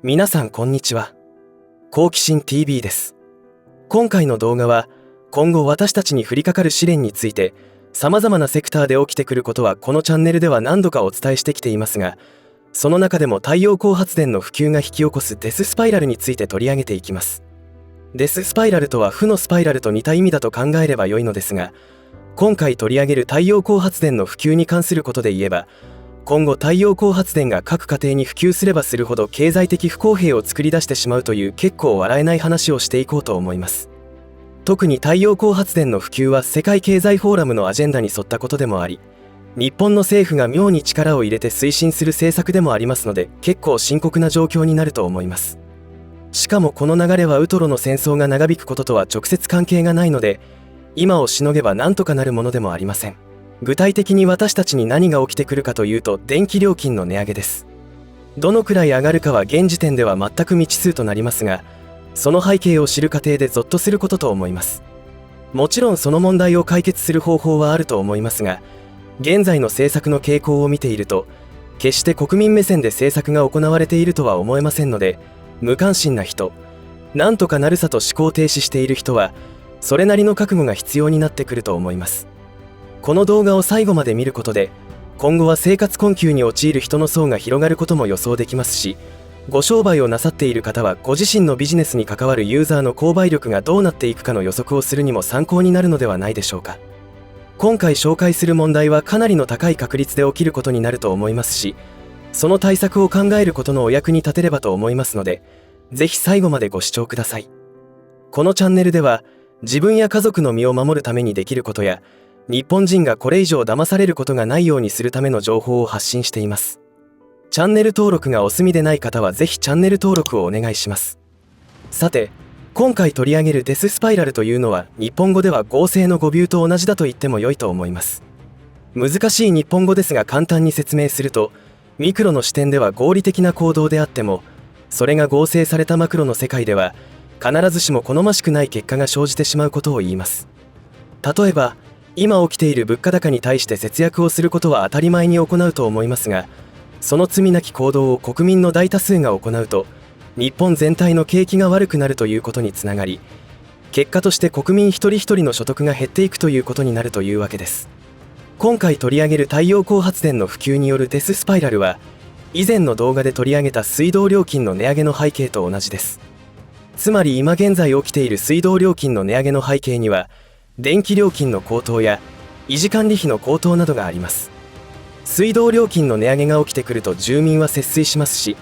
皆さんこんにちは。好奇心 TV です。今回の動画は今後私たちに降りかかる試練について、様々なセクターで起きてくることはこのチャンネルでは何度かお伝えしてきていますが、その中でも太陽光発電の普及が引き起こすデススパイラルについて取り上げていきます。デススパイラルとは負のスパイラルと似た意味だと考えれば良いのですが、今回取り上げる太陽光発電の普及に関することで言えば、今後太陽光発電が各家庭に普及すればするほど経済的不公平を作り出してしまうという結構笑えない話をしていこうと思います。特に太陽光発電の普及は世界経済フォーラムのアジェンダに沿ったことでもあり、日本の政府が妙に力を入れて推進する政策でもありますので、結構深刻な状況になると思います。しかもこの流れはウトロの戦争が長引くこととは直接関係がないので、今をしのげば何とかなるものでもありません。具体的に私たちに何が起きてくるかというと、電気料金の値上げです。どのくらい上がるかは現時点では全く未知数となりますが、その背景を知る過程でゾッとすることと思います。もちろんその問題を解決する方法はあると思いますが、現在の政策の傾向を見ていると、決して国民目線で政策が行われているとは思えませんので、無関心な人、なんとかなるさと思考停止している人は、それなりの覚悟が必要になってくると思います。この動画を最後まで見ることで、今後は生活困窮に陥る人の層が広がることも予想できますし、ご商売をなさっている方はご自身のビジネスに関わるユーザーの購買力がどうなっていくかの予測をするにも参考になるのではないでしょうか。今回紹介する問題はかなりの高い確率で起きることになると思いますし、その対策を考えることのお役に立てればと思いますので、ぜひ最後までご視聴ください。このチャンネルでは、自分や家族の身を守るためにできることや、日本人がこれ以上騙されることがないようにするための情報を発信しています。チャンネル登録がお済みでない方はぜひチャンネル登録をお願いします。さて、今回取り上げるデススパイラルというのは日本語では合成の語尾と同じだと言っても良いと思います。難しい日本語ですが簡単に説明すると、ミクロの視点では合理的な行動であっても、それが合成されたマクロの世界では必ずしも好ましくない結果が生じてしまうことを言います。例えば、今起きている物価高に対して節約をすることは当たり前に行うと思いますが、その罪なき行動を国民の大多数が行うと、日本全体の景気が悪くなるということにつながり、結果として国民一人一人の所得が減っていくということになるというわけです。今回取り上げる太陽光発電の普及によるデススパイラルは、以前の動画で取り上げた水道料金の値上げの背景と同じです。つまり今現在起きている水道料金の値上げの背景には、電気料金の高騰や維持管理費の高騰などがあります。水道料金の値上げが起きてくると住民は節水しますし、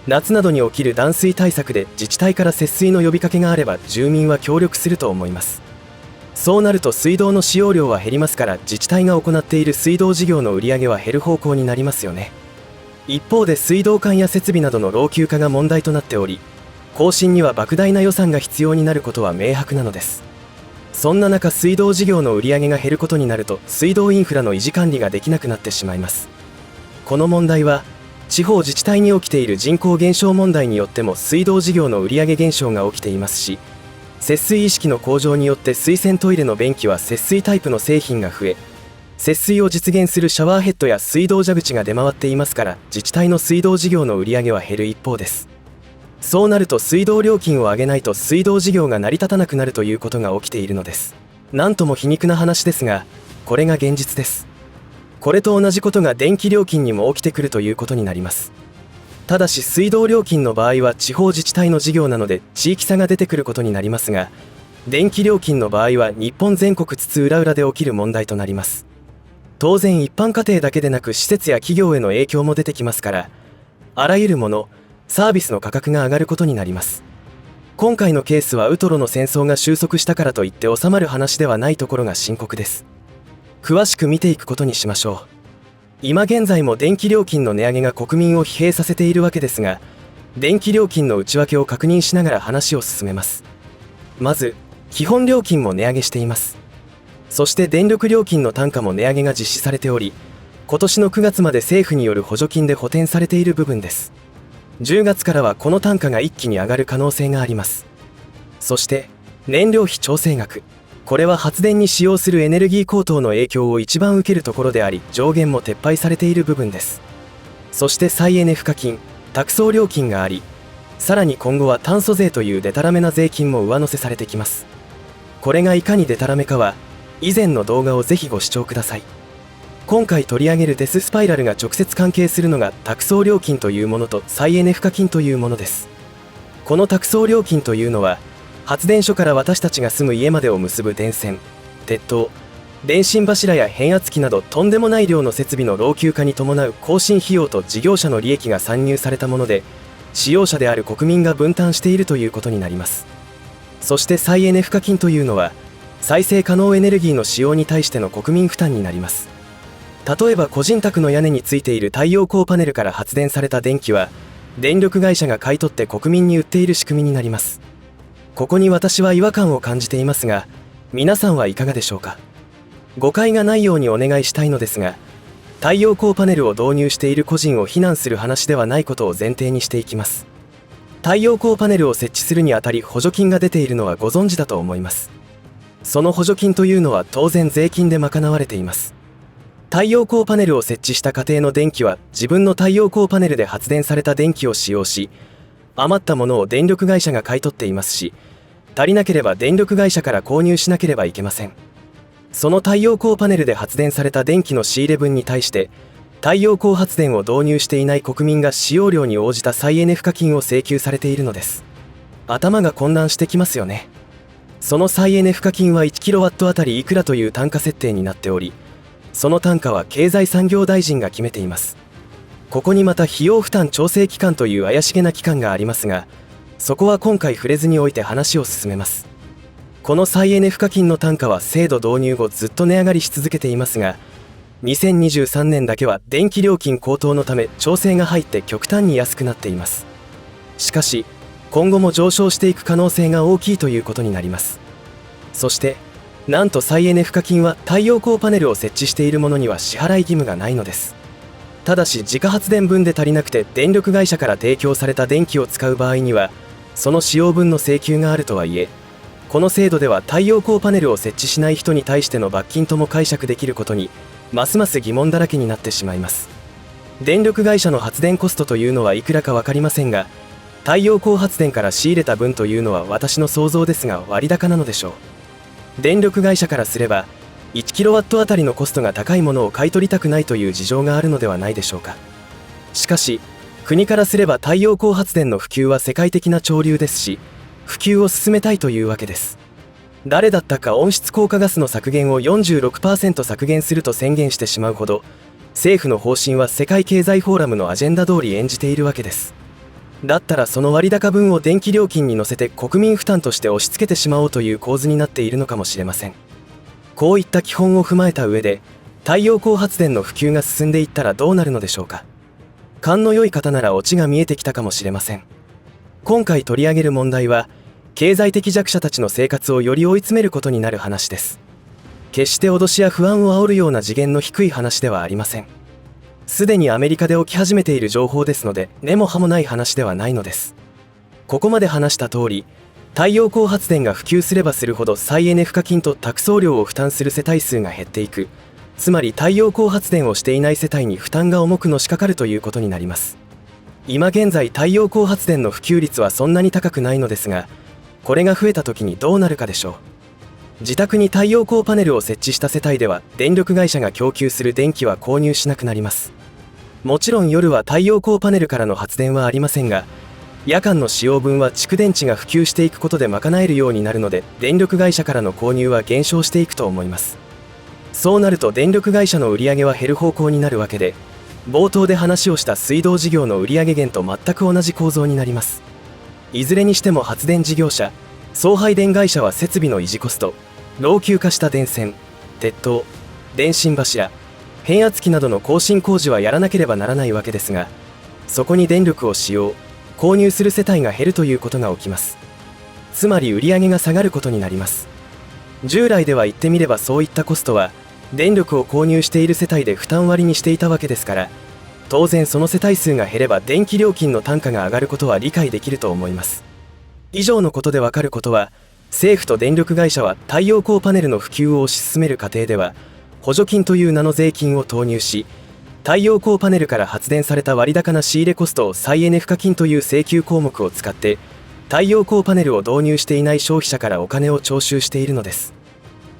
夏などに起きる断水対策で自治体から節水の呼びかけがあれば住民は協力すると思います。そうなると水道の使用量は減りますから、自治体が行っている水道事業の売り上げは減る方向になりますよね。一方で水道管や設備などの老朽化が問題となっており、更新には莫大な予算が必要になることは明白なのです。そんな中、水道事業の売り上げが減ることになると、水道インフラの維持管理ができなくなってしまいます。この問題は、地方自治体に起きている人口減少問題によっても水道事業の売り上げ減少が起きていますし、節水意識の向上によって水洗トイレの便器は節水タイプの製品が増え、節水を実現するシャワーヘッドや水道蛇口が出回っていますから、自治体の水道事業の売り上げは減る一方です。そうなると水道料金を上げないと水道事業が成り立たなくなるということが起きているのです。なんとも皮肉な話ですが、これが現実です。これと同じことが電気料金にも起きてくるということになります。ただし水道料金の場合は地方自治体の事業なので地域差が出てくることになりますが、電気料金の場合は日本全国津々浦々で起きる問題となります。当然一般家庭だけでなく施設や企業への影響も出てきますから、あらゆるもの、サービスの価格が上がることになります。今回のケースはウトロの戦争が収束したからといって収まる話ではないところが深刻です。詳しく見ていくことにしましょう。今現在も電気料金の値上げが国民を疲弊させているわけですが、電気料金の内訳を確認しながら話を進めます。まず、基本料金も値上げしています。そして電力料金の単価も値上げが実施されており、今年の9月まで政府による補助金で補填されている部分です。10月からはこの単価が一気に上がる可能性があります。そして燃料費調整額、これは発電に使用するエネルギー高騰の影響を一番受けるところであり、上限も撤廃されている部分です。そして再エネ賦課金、託送料金があり、さらに今後は炭素税というデタラメな税金も上乗せされてきます。これがいかにデタラメかは以前の動画をぜひご視聴ください。今回取り上げるデススパイラルが直接関係するのが託送料金というものと再エネ賦課金というものです。この託送料金というのは発電所から私たちが住む家までを結ぶ電線、鉄塔、電信柱や変圧器などとんでもない量の設備の老朽化に伴う更新費用と事業者の利益が算入されたもので、使用者である国民が分担しているということになります。そして再エネ賦課金というのは再生可能エネルギーの使用に対しての国民負担になります。例えば個人宅の屋根についている太陽光パネルから発電された電気は電力会社が買い取って国民に売っている仕組みになります。ここに私は違和感を感じていますが、皆さんはいかがでしょうか。誤解がないようにお願いしたいのですが、太陽光パネルを導入している個人を非難する話ではないことを前提にしていきます。太陽光パネルを設置するにあたり補助金が出ているのはご存知だと思います。その補助金というのは当然税金で賄われています。太陽光パネルを設置した家庭の電気は自分の太陽光パネルで発電された電気を使用し、余ったものを電力会社が買い取っていますし、足りなければ電力会社から購入しなければいけません。その太陽光パネルで発電された電気の仕入れ分に対して太陽光発電を導入していない国民が使用量に応じた再エネ賦課金を請求されているのです。頭が混乱してきますよね。その再エネ賦課金は 1kW あたりいくらという単価設定になっており、その単価は経済産業大臣が決めています。ここにまた費用負担調整機関という怪しげな機関がありますが、そこは今回触れずにおいて話を進めます。この再エネ賦課金の単価は制度導入後ずっと値上がりし続けていますが、2023年だけは電気料金高騰のため調整が入って極端に安くなっています。しかし今後も上昇していく可能性が大きいということになります。そしてなんと再エネ賦課金は太陽光パネルを設置しているものには支払い義務がないのです。ただし自家発電分で足りなくて電力会社から提供された電気を使う場合にはその使用分の請求があるとはいえ、この制度では太陽光パネルを設置しない人に対しての罰金とも解釈できることにますます疑問だらけになってしまいます。電力会社の発電コストというのはいくらか分かりませんが、太陽光発電から仕入れた分というのは私の想像ですが割高なのでしょう。電力会社からすれば 1kW あたりのコストが高いものを買い取りたくないという事情があるのではないでしょうか。しかし国からすれば太陽光発電の普及は世界的な潮流ですし、普及を進めたいというわけです。誰だったか温室効果ガスの削減を 46% 削減すると宣言してしまうほど、政府の方針は世界経済フォーラムのアジェンダ通り演じているわけです。だったらその割高分を電気料金に乗せて国民負担として押し付けてしまおうという構図になっているのかもしれません。こういった基本を踏まえた上で太陽光発電の普及が進んでいったらどうなるのでしょうか。勘の良い方ならオチが見えてきたかもしれません。今回取り上げる問題は経済的弱者たちの生活をより追い詰めることになる話です。決して脅しや不安を煽るような次元の低い話ではありません。すでにアメリカで起き始めている情報ですので根も葉もない話ではないのです。ここまで話した通り、太陽光発電が普及すればするほど再エネ賦課金と託送料を負担する世帯数が減っていく、つまり太陽光発電をしていない世帯に負担が重くのしかかるということになります。今現在太陽光発電の普及率はそんなに高くないのですが、これが増えた時にどうなるかでしょう。自宅に太陽光パネルを設置した世帯では電力会社が供給する電気は購入しなくなります。もちろん夜は太陽光パネルからの発電はありませんが、夜間の使用分は蓄電池が普及していくことで賄えるようになるので電力会社からの購入は減少していくと思います。そうなると電力会社の売り上げは減る方向になるわけで、冒頭で話をした水道事業の売上減と全く同じ構造になります。いずれにしても発電事業者、送配電会社は設備の維持コスト、老朽化した電線、鉄塔、電信柱、変圧器などの更新工事はやらなければならないわけですが、そこに電力を使用、購入する世帯が減るということが起きます。つまり売上が下がることになります。従来では言ってみればそういったコストは電力を購入している世帯で負担割にしていたわけですから、当然その世帯数が減れば電気料金の単価が上がることは理解できると思います。以上のことでわかることは、政府と電力会社は太陽光パネルの普及を推し進める過程では補助金という名の税金を投入し、太陽光パネルから発電された割高な仕入れコストを再エネ賦課金という請求項目を使って太陽光パネルを導入していない消費者からお金を徴収しているのです。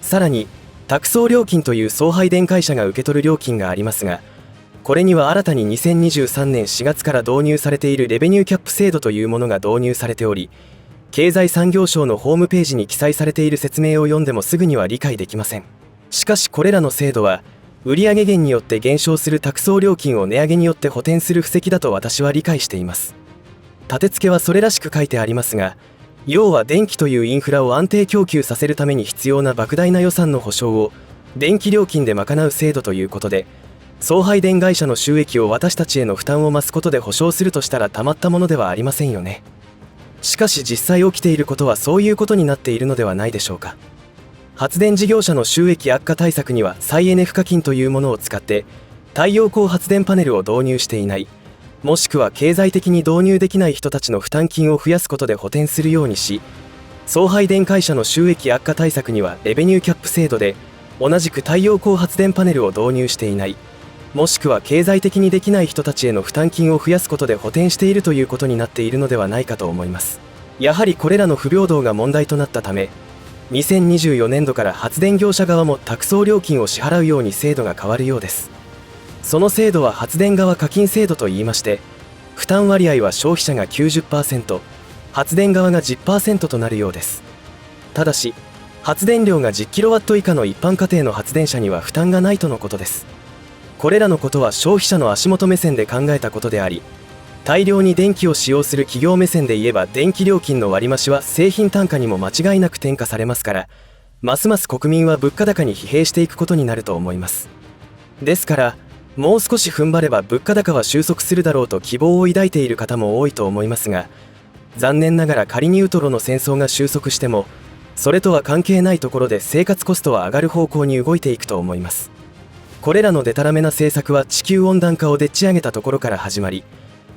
さらに託送料金という送配電会社が受け取る料金がありますが、これには新たに2023年4月から導入されているレベニューキャップ制度というものが導入されており、経済産業省のホームページに記載されている説明を読んでもすぐには理解できません。しかしこれらの制度は売上減によって減少する託送料金を値上げによって補填する布石だと私は理解しています。立て付けはそれらしく書いてありますが、要は電気というインフラを安定供給させるために必要な莫大な予算の保証を電気料金で賄う制度ということで、送配電会社の収益を私たちへの負担を増すことで保証するとしたらたまったものではありませんよね。しかし実際起きていることはそういうことになっているのではないでしょうか。発電事業者の収益悪化対策には再エネ賦課金というものを使って太陽光発電パネルを導入していない、もしくは経済的に導入できない人たちの負担金を増やすことで補填するようにし、送配電会社の収益悪化対策にはレベニューキャップ制度で同じく太陽光発電パネルを導入していない、もしくは経済的にできない人たちへの負担金を増やすことで補填しているということになっているのではないかと思います。やはりこれらの不平等が問題となったため、2024年度から発電業者側も託送料金を支払うように制度が変わるようです。その制度は発電側課金制度といいまして、負担割合は消費者が 90%、発電側が 10% となるようです。ただし発電量が 10kW 以下の一般家庭の発電者には負担がないとのことです。これらのことは消費者の足元目線で考えたことであり、大量に電気を使用する企業目線で言えば電気料金の割増は製品単価にも間違いなく転嫁されますから、ますます国民は物価高に疲弊していくことになると思います。ですからもう少し踏ん張れば物価高は収束するだろうと希望を抱いている方も多いと思いますが、残念ながら仮にウトロの戦争が収束してもそれとは関係ないところで生活コストは上がる方向に動いていくと思います。これらのデタラメな政策は地球温暖化をでっち上げたところから始まり、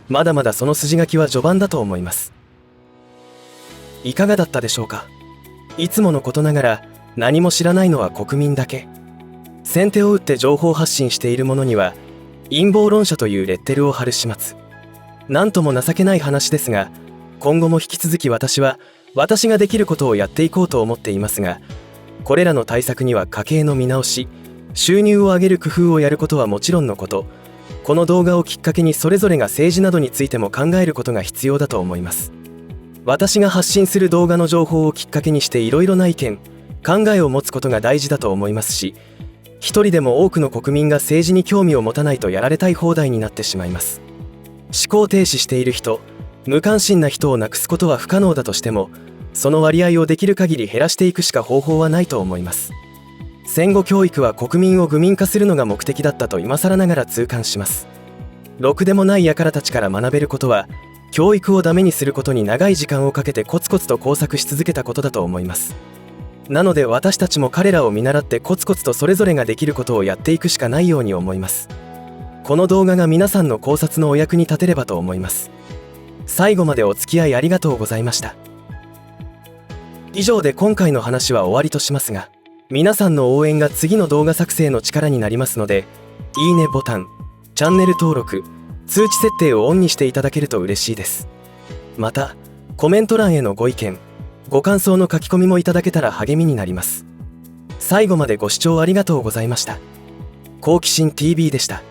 まだまだその筋書きは序盤だと思います。いかがだったでしょうか。いつものことながら何も知らないのは国民だけ。先手を打って情報発信している者には陰謀論者というレッテルを貼る始末。なんとも情けない話ですが、今後も引き続き私ができることをやっていこうと思っていますが、これらの対策には家計の見直し、収入を上げる工夫をやることはもちろんのこと、この動画をきっかけにそれぞれが政治などについても考えることが必要だと思います。私が発信する動画の情報をきっかけにしていろいろな意見、考えを持つことが大事だと思いますし、一人でも多くの国民が政治に興味を持たないとやられたい放題になってしまいます。思考停止している人、無関心な人をなくすことは不可能だとしても、その割合をできる限り減らしていくしか方法はないと思います。戦後教育は国民を愚民化するのが目的だったと今更ながら痛感します。ろくでもない輩たちから学べることは、教育をダメにすることに長い時間をかけてコツコツと工作し続けたことだと思います。なので私たちも彼らを見習ってコツコツとそれぞれができることをやっていくしかないように思います。この動画が皆さんの考察のお役に立てればと思います。最後までお付き合いありがとうございました。以上で今回の話は終わりとしますが、皆さんの応援が次の動画作成の力になりますので、いいねボタン、チャンネル登録、通知設定をオンにしていただけると嬉しいです。また、コメント欄へのご意見、ご感想の書き込みもいただけたら励みになります。最後までご視聴ありがとうございました。好奇心 TV でした。